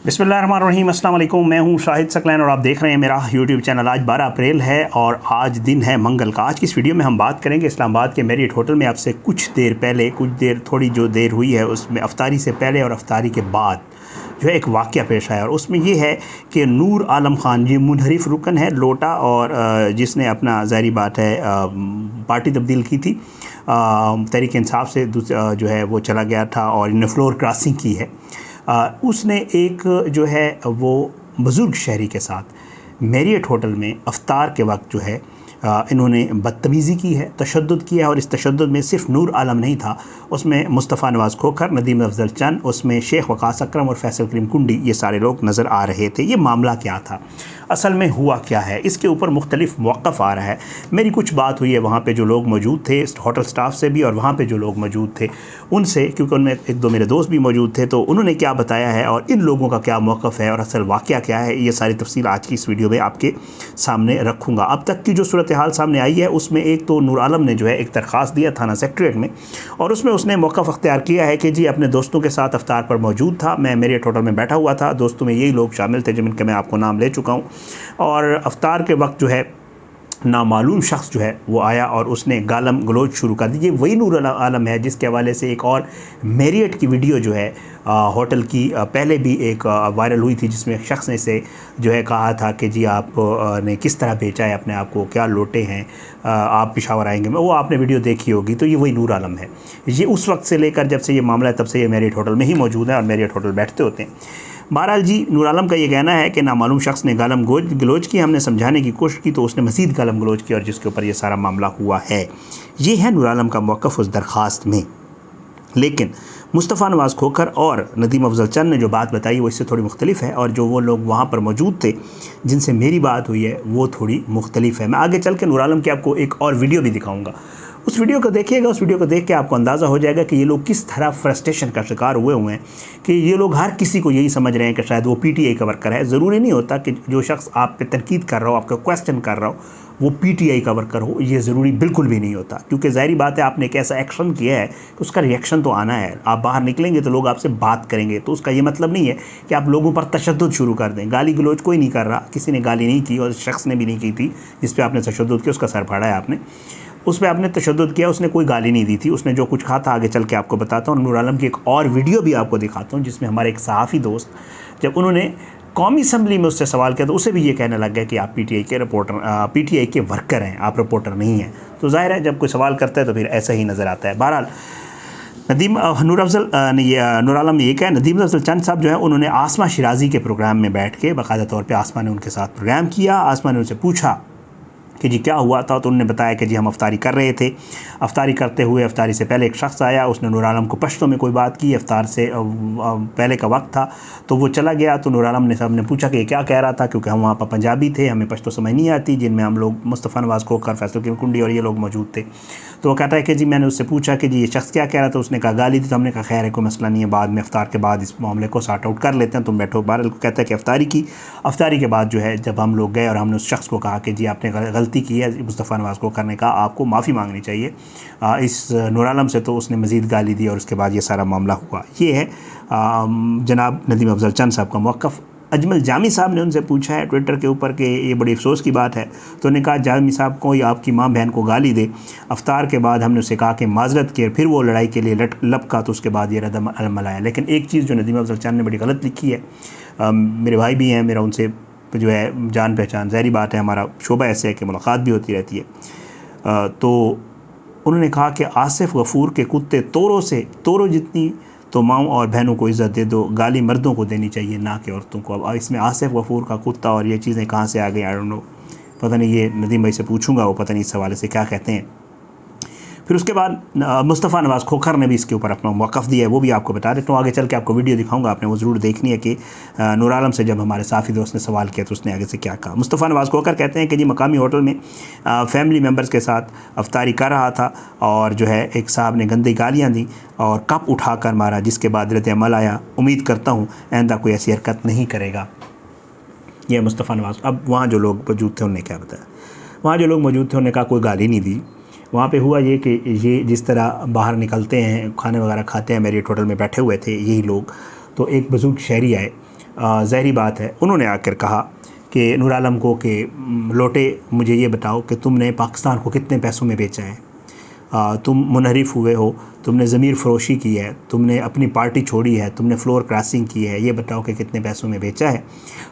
बिस्मिल्लाहिर्रहमानिर्रहीम, अस्सलाम वालेकुम। मैं हूं शाहिद सकलैन और आप देख रहे हैं मेरा यूट्यूब चैनल। आज 12 अप्रैल है और आज दिन है मंगल का। आज की इस वीडियो में हम बात करेंगे इस्लामाबाद के मैरियट होटल में आपसे कुछ देर पहले थोड़ी जो देर हुई है उसमें अफ्तारी से पहले और अफ्तारी के बाद जो है एक वाक़या पेश आया और उसमें ये है कि नूर आलम ख़ान ये मुनहरिफ रुकन है लोटा और जिसने अपना ज़ाहिरी बात है पार्टी तब्दील की थी, तहरीक इंसाफ से जो है वो चला गया था और इन्होंने फ्लोर क्रॉसिंग की है। उसने एक जो है वो बुज़ुर्ग शहरी के साथ मैरियट होटल में अफ्तार के वक्त जो है इन्होंने बदतमीज़ी की है, तशद्दुद किया है। और इस तशद्दुद में सिर्फ नूर आलम नहीं था, उसमें मुस्तफ़ा नवाज़ खोखर, नदीम अफजल चंद, उसमें शेख वक़ास अकरम और फैसल करीम कुंडी, ये सारे लोग नज़र आ रहे थे। ये मामला क्या था, असल में हुआ क्या है, इसके ऊपर मुख्तलिफ मौक़िफ़ आ रहा है। मेरी कुछ बात हुई है वहाँ पे जो लोग मौजूद थे, होटल स्टाफ से भी और वहाँ पे जो लोग मौजूद थे उनसे, क्योंकि उनमें एक दो मेरे दोस्त भी मौजूद थे, तो उन्होंने क्या बताया है और इन लोगों का क्या मौक़िफ़ है और असल वाक़या क्या है, ये सारी तफसील आज की इस वीडियो में आपके सामने रखूँगा। अब तक की जो सूरत हाल सामने आई है उसमें एक तो नूर आलम ने जो है एक दरख्वास्त दिया थाना सेक्रेटरीट में और उसमें उसने मौक़िफ़ अख्तियार किया है कि जी अपने दोस्तों के साथ अफ्तार पर मौजूद था, मैं मैरियट होटल में बैठा हुआ था, दोस्तों में यही लोग शामिल थे जिनके मैं आपको नाम ले चुका हूँ। और अफ्तार के वक्त जो है नामालूम शख्स जो है वो आया और उसने गालम गलोच शुरू कर दी। ये वही नूर आलम है जिसके हवाले से एक और मैरियट की वीडियो जो है होटल की पहले भी एक वायरल हुई थी, जिसमें एक शख्स ने से जो है कहा था कि जी आप ने किस तरह बेचा है अपने आप को, क्या लोटे हैं, आप पेशावर आएंगे। वो आपने वीडियो देखी होगी। तो ये वही नूर आलम है। ये उस वक्त से लेकर जब से ये मामला है तब से ये मैरियट होटल में ही मौजूद है और मैरियट होटल बैठते होते हैं। बहरहाल जी नूर आलम का ये कहना है कि नामालूम शख्स ने गालम गलोच की, हमने समझाने की कोशिश की तो उसने मज़ीद गालम गलोच की और जिसके ऊपर ये सारा मामला हुआ है। ये है नूर आलम का मौक़िफ़ उस दरख्वास्त में। लेकिन मुस्तफ़ा नवाज़ खोखर और नदीम अफजल चंद ने जो बात बताई वो इससे थोड़ी मुख्तलिफ है और जो वो लोग वहाँ पर मौजूद थे जिनसे मेरी बात हुई है वो थोड़ी मुख्तलिफ है। मैं आगे चल के नूर आलम की आपको एक और वीडियो भी दिखाऊँगा, उस वीडियो को देखिएगा। उस वीडियो को देख के आपको अंदाज़ा हो जाएगा कि ये लोग किस तरह फ्रस्ट्रेशन का शिकार हुए हैं कि ये लोग हर किसी को यही समझ रहे हैं कि शायद वो पीटीआई का वर्कर है। ज़रूरी नहीं होता कि जो शख्स आप पे तनकीद कर रहा हो, आपका क्वेश्चन कर रहा हो, वो पीटीआई का वर्कर हो, ये ज़रूरी बिल्कुल भी नहीं होता। क्योंकि ज़ाहिरी बात है आपने एक ऐसा एक्शन किया है कि उसका रिएक्शन तो आना है। आप बाहर निकलेंगे तो लोग आपसे बात करेंगे, तो उसका ये मतलब नहीं है कि आप लोगों पर तशद्दुद शुरू कर दें। गाली गलोच कोई नहीं कर रहा, किसी ने गाली नहीं की और शख्स ने भी नहीं की थी जिस पर आपने तशद्दुद किया, उसका सर फाड़ा है आपने, उस पर आपने तशद्दुद किया, उसने कोई गाली नहीं दी थी। उसने जो कुछ कहा था आगे चल के आपको बताता हूँ। नूर आलम की एक और वीडियो भी आपको दिखाता हूँ जिसमें हमारे एक सहाफ़ी दोस्त जब उन्होंने कौमी असम्बली में उससे सवाल किया तो उसे भी ये कहने लग गया कि आप पीटीआई के वर्कर हैं, आप रिपोर्टर नहीं हैं। तो ज़ाहिर है जब कोई सवाल करता है तो फिर ऐसा ही नज़र आता है। बहरहाल नूर आलम ने ये कहा, नदीम अफजल चंद साहब जो है उन्होंने आसमा शिराज़ी के प्रोग्राम में बैठ के बाकायदा तौर पर आसमा ने उनके साथ प्रोग्राम किया। आसमा ने उनसे पूछा कि जी क्या हुआ था, तो उन्होंने बताया कि जी हम अफ्तारी कर रहे थे। अफ्तारी करते हुए अफ्तारी से पहले एक शख्स आया, उसने नूर आलम को पश्तो में कोई बात की। अफ्तार से पहले का वक्त था तो वो चला गया। तो नूर आलम ने साहब ने पूछा कि क्या कह रहा था, क्योंकि हम वहाँ पर पंजाबी थे, हमें पश्तो समझ नहीं आती, जिनमें हम लोग मुस्तफ़ा नवाज़ खोखर, फैसल करीम कुंडी और ये लोग मौजूद थे। तो वो कहता है कि जी मैंने उससे पूछा कि जी ये शख्स क्या कह रहा था, उसने कहा गाली थी। तो हमने कहा खैर है कोई मसला नहीं है, बाद में अफ्तार के बाद इस मामले को सॉर्ट आउट कर लेते हैं, तुम बैठो। बहरहाल कहता है कि अफ्तारी की। अफ्तारी के बाद जो है जब हम लोग गए और हमने उस शख्स को कहा कि जी आपने गलती की है, मुस्तफ़ा नवाज़ को करने का आपको माफ़ी मांगनी चाहिए इस नूर आलम से, तो उसने मज़ीद गाली दी और उसके बाद ये सारा मामला हुआ। ये है जनाब नदीम अफजल चंद साहब का मौक़िफ़। अजमल जामी साहब ने उनसे पूछा है ट्विटर के ऊपर कि ये बड़ी अफसोस की बात है, तो उन्होंने कहा जामी साहब कोई आपकी माँ बहन को गाली दे, अफ्तार के बाद हमने उससे कहा कि माजरत की, फिर वो लड़ाई के लिए लपका, तो उसके बाद ये रद्द-ए-अमल आया। लेकिन एक चीज़ जो नदीम अफजल चंद ने बड़ी गलत लिखी है, मेरे भाई भी हैं, मेरा उनसे जो है जान पहचान, ज़ाहिरी बात है हमारा शोबा ऐसे है कि मुलाकात भी होती रहती है। तो उन्होंने कहा कि आसिफ गफ़ूर के कुत्ते तोरों जितनी तो माओं और बहनों को इज़्ज़त दे दो, गाली मर्दों को देनी चाहिए ना कि औरतों को। अब इसमें आसिफ गफ़ूर का कुत्ता और ये चीज़ें कहाँ से आ गई, आई डोंट नो, पता नहीं, ये नदीम भाई से पूछूंगा, वो पता नहीं इस हवाले से क्या कहते हैं। फिर उसके बाद मुस्तफ़ा नवाज़ खोखर ने भी इसके ऊपर अपना मौक़िफ़ दिया है, वो भी आपको बता देता हूँ। आगे चल के आपको वीडियो दिखाऊंगा, आपने वो ज़रूर देखनी है कि नूर आलम से जब हमारे साफ़ी दोस्त ने सवाल किया तो उसने आगे से क्या कहा। मुस्तफ़ा नवाज़ खोखर कहते हैं कि जी मकामी होटल में फैमिली मेम्बर्स के साथ अफ्तारी कर रहा था और जो है एक साहब ने गंदी गालियाँ दी और कप उठा कर मारा, जिसके बाद रद्द-ए-अमल आया। उम्मीद करता हूँ आइंदा कोई ऐसी हरकत नहीं करेगा। यह मुस्तफ़ा नवाज़। अब वहाँ जो लोग मौजूद थे उन्होंने क्या बताया, वहाँ जो लोग मौजूद थे उन्होंने कहा कोई गाली नहीं दी। वहाँ पे हुआ ये कि ये जिस तरह बाहर निकलते हैं, खाने वगैरह खाते हैं, मैरियट होटल में बैठे हुए थे यही लोग, तो एक बुज़ुर्ग शहरी आए ज़ाहिरी बात है उन्होंने आकर कहा कि नूर आलम को कि लोटे मुझे ये बताओ कि तुमने पाकिस्तान को कितने पैसों में बेचा है, तुम मुनहरिफ हुए हो, तुमने ज़मीर फ़रोशी की है, तुमने अपनी पार्टी छोड़ी है, तुमने फ्लोर क्रॉसिंग की है, ये बताओ कि कितने पैसों में बेचा है।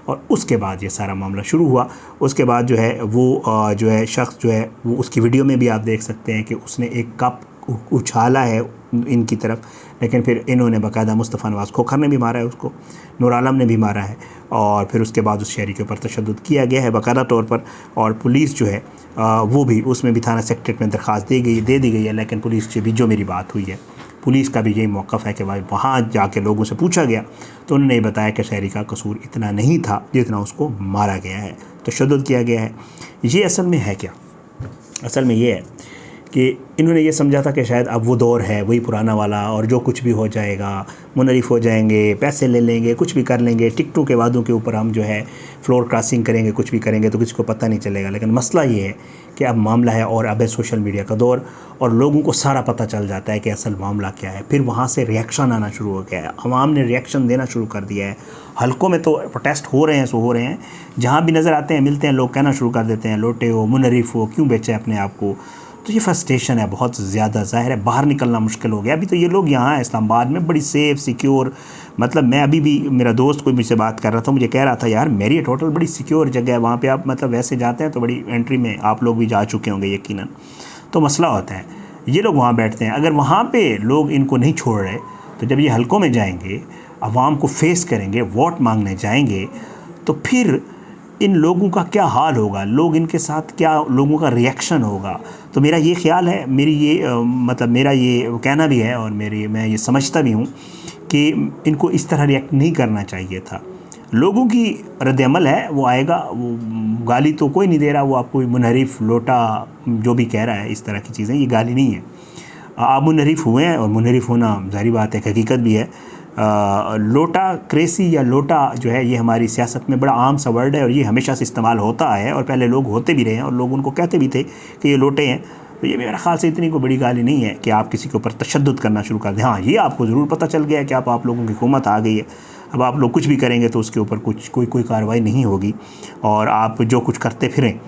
और उसके बाद ये सारा मामला शुरू हुआ। उसके बाद जो है वो जो है शख्स जो है वो उसकी वीडियो में भी आप देख सकते हैं कि उसने एक कप उछाला है इनकी तरफ, लेकिन फिर इन्होंने बाकायदा मुस्तफ़ा नवाज़ खोखर ने भी मारा है उसको, नूर आलम ने भी मारा है, और फिर उसके बाद उस शहरी के ऊपर तशद्दुद किया गया है बाकायदा तौर पर। और पुलिस जो है वो भी उसमें भी थाना सेक्रेटरीट में दरख्वास्त दे दी गई है, लेकिन पुलिस से भी जो मेरी बात हुई है, पुलिस का भी यही मौक़िफ़ है कि भाई वहाँ जाके लोगों से पूछा गया तो उन्होंने बताया कि शहरी का कसूर इतना नहीं था जितना उसको मारा गया है, तशद्दुद किया गया है। ये असल में है क्या? असल में ये है कि इन्होंने ये समझा था कि शायद अब वो दौर है वही पुराना वाला, और जो कुछ भी हो जाएगा, मुनहरिफ हो जाएंगे, पैसे ले लेंगे, कुछ भी कर लेंगे, टिकटों के वादों के ऊपर हम जो है फ्लोर क्रॉसिंग करेंगे, कुछ भी करेंगे तो किसी को पता नहीं चलेगा। लेकिन मसला ये है कि अब मामला है और अब है सोशल मीडिया का दौर, और लोगों को सारा पता चल जाता है कि असल मामला क्या है। फिर वहाँ से रिएक्शन आना शुरू हो गया है, अवाम ने रिएक्शन देना शुरू कर दिया है। हलकों में तो प्रोटेस्ट हो रहे हैं, सो हो रहे हैं, जहाँ भी नज़र आते हैं मिलते हैं, लोग कहना शुरू कर देते हैं लोटे हो, मुनहरिफ हो, क्यों बेचे अपने आप को। तो ये फ्रस्ट्रेशन है बहुत ज़्यादा, ज़ाहिर है बाहर निकलना मुश्किल हो गया। अभी तो ये लोग यहाँ इस्लामाबाद में बड़ी सेफ़ सिक्योर, मतलब मैं अभी भी, मेरा दोस्त कोई मुझसे बात कर रहा था, मुझे कह रहा था यार मैरियट होटल बड़ी सिक्योर जगह है, वहाँ पे आप मतलब वैसे जाते हैं तो बड़ी एंट्री में, आप लोग भी जा चुके होंगे यकीनन। तो मसला होता है ये लोग वहाँ बैठते हैं, अगर वहाँ पर लोग इनको नहीं छोड़ रहे तो जब ये हलकों में जाएंगे, अवाम को फेस करेंगे, वोट मांगने जाएंगे, तो फिर इन लोगों का क्या हाल होगा, लोग इनके साथ क्या, लोगों का रिएक्शन होगा। तो मेरा ये ख़्याल है, मेरी ये मतलब मेरा ये कहना भी है, और मैं ये समझता भी हूँ कि इनको इस तरह रिएक्ट नहीं करना चाहिए था। लोगों की रद्द-ए-अमल है, वो आएगा, वो गाली तो कोई नहीं दे रहा, वो आपको मुनहरिफ, लोटा जो भी कह रहा है, इस तरह की चीज़ें, ये गाली नहीं है। आप मुनहरिफ हुए हैं, और मुनहरिफ होना ज़ाहिर बात है, हकीकत भी है। लोटा क्रेसी या लोटा जो है ये हमारी सियासत में बड़ा आम सा वर्ड है, और ये हमेशा से इस्तेमाल होता है, और पहले लोग होते भी रहे हैं और लोग उनको कहते भी थे कि ये लोटे हैं। तो ये मेरा ख्याल से इतनी कोई बड़ी गाली नहीं है कि आप किसी के ऊपर तशद्दुद करना शुरू कर दें। हाँ, ये आपको ज़रूर पता चल गया है कि आप लोगों की हुकूमत आ गई है, अब आप लोग कुछ भी करेंगे तो उसके ऊपर कोई कार्रवाई नहीं होगी, और आप जो कुछ करते फिरें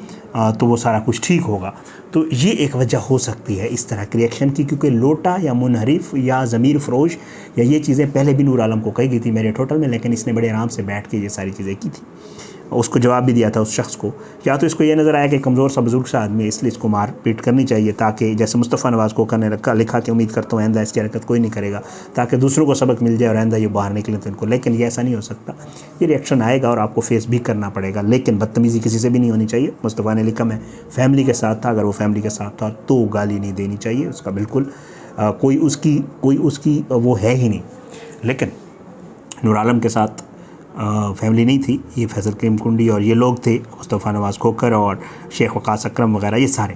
तो वो सारा कुछ ठीक होगा। तो ये एक वजह हो सकती है इस तरह के रिएक्शन की, क्योंकि लोटा या मुनहरिफ या ज़मीर फ़रोश या ये चीज़ें पहले भी नूर आलम को कही गई थी मैरियट होटल में, लेकिन इसने बड़े आराम से बैठ के ये सारी चीज़ें की थी। उसको जवाब भी दिया था उस शख्स को, या तो इसको ये नज़र आया कि कमज़ोर सा बुजुर्ग सा आदमी है, इसलिए इसको मार पीट करनी चाहिए, ताकि जैसे मुस्तफ़ा नवाज़ को करने लिखा कि उम्मीद करता हूँ आइंदा इसकी हरकत कोई नहीं करेगा, ताकि दूसरों को सबक मिल जाए और आइंदा ये बाहर निकले तो इनको। लेकिन ये ऐसा नहीं हो सकता, ये रिएक्शन आएगा और आपको फेस भी करना पड़ेगा, लेकिन बदतमीज़ी किसी से भी नहीं होनी चाहिए। मुस्तफ़ा ने लिखा मैं फैमिली के साथ था, अगर वो फैमिली के साथ था तो गाली नहीं देनी चाहिए, उसका बिल्कुल कोई उसकी वो है ही नहीं। लेकिन नूर आलम के साथ फैमिली नहीं थी, ये फैज़ल करीम कुंडी और ये लोग थे, मुस्तफ़ा नवाज़ खोखर और शेख वक़ास अकरम वगैरह ये सारे।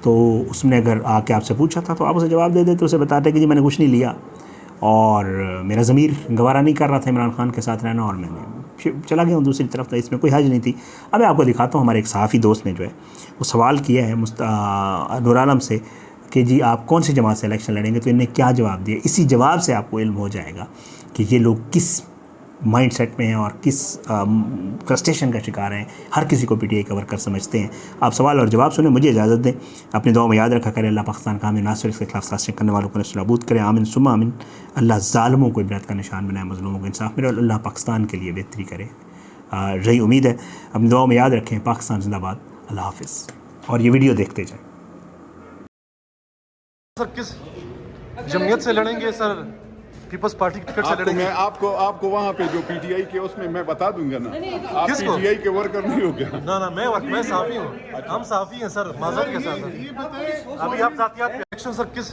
तो उसने अगर आके आपसे पूछा था तो आप उसे जवाब दे देते, उसे बताते कि जी मैंने कुछ नहीं लिया, और मेरा ज़मीर गवारा नहीं कर रहा था इमरान खान के साथ रहना, और मैंने चला गया हूँ दूसरी तरफ, तो इसमें कोई हर्ज नहीं थी। अब मैं आपको दिखाता हूँ, हमारे एक सहाफ़ी दोस्त ने जो है वो सवाल किया है नूर आलम से कि जी आप कौन सी जमात से इलेक्शन लड़ेंगे, तो इन्हें क्या जवाब दिया। इसी जवाब से आपको इल्म हो जाएगा कि ये लोग किस माइंड सेट में हैं और किस फ्रस्ट्रेशन का शिकार हैं। हर किसी को पीटीआई का वर्कर समझते हैं। आप सवाल और जवाब सुने, मुझे इजाज़त दें, अपनी दुआ में याद रखा करें। अल्लाह पाकिस्तान का आमिर नासिर, इसके खिलाफ साजिश करने वालों को नस्लाबूद करें, आमिन सुम्मा आमिन। अल्लाह ज़ालिमों को इबरत का निशान बनाए, मज़लूमों को इंसाफ मिले, और अल्लाह पाकिस्तान के लिए बेहतरी करे। यही उम्मीद है, अपनी दुआ में याद रखें। पाकिस्तान जिंदाबाद, अल्लाह हाफ़िज़। और ये वीडियो देखते जाएँ। सर किस जमयत से लड़ेंगे सर? पीपल्स पार्टी टिकट से लड़ेंगे? मैं आपको वहाँ पे जो पीटीआई के उसमें मैं बता दूंगा ना। आप किसको? पीटीआई के वर्कर नहीं हो क्या? ना मैं साफ़ी हूँ, हम साफ़ी हैं सर, माज़रत के साथ। अभी आप जातियात पे इलेक्शन सर किस